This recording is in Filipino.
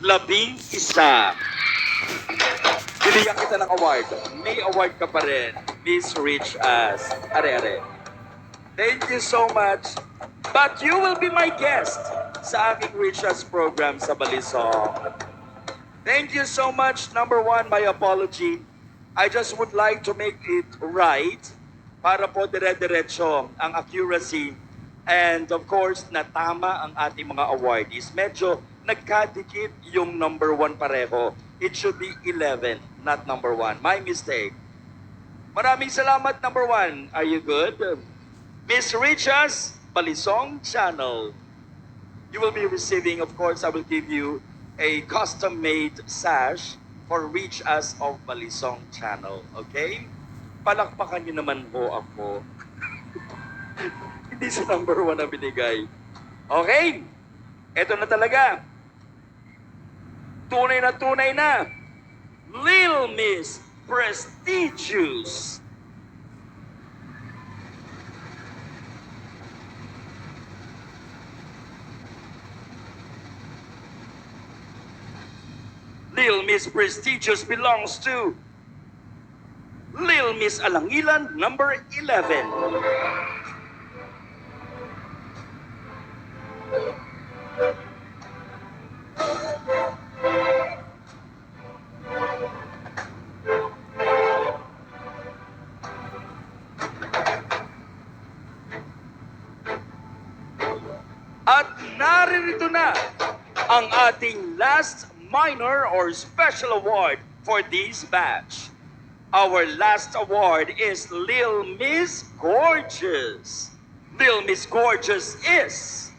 11. Bibigyan kita ng award. May award ka pa rin. Miss Rich As. Are. Thank you so much. But you will be my guest sa aking Rich As program sa Balisong. Thank you so much. Number one, my apology. I just would like to make it right para po dire-diretso ang accuracy. And of course, natama ang ating mga awardees. Medyo nagkadikit yung number one pareho. It should be 11, not number one. My mistake. Maraming salamat, number one. Are you good? Miss Richas, Balisong Channel. You will be receiving, of course, I will give you a custom-made sash for Reach Us of Balisong Channel. Okay? Palakpakan niyo naman po ako. Hindi sa number one na binigay. Okay? Ito na talaga. Tunay na. Lil Miss Prestigious. Lil Miss Prestigious belongs to Lil Miss Alangilan, number 11. At naririto na ang ating last minor or special award for this batch. Our last award is Lil Miss Gorgeous. Lil Miss Gorgeous is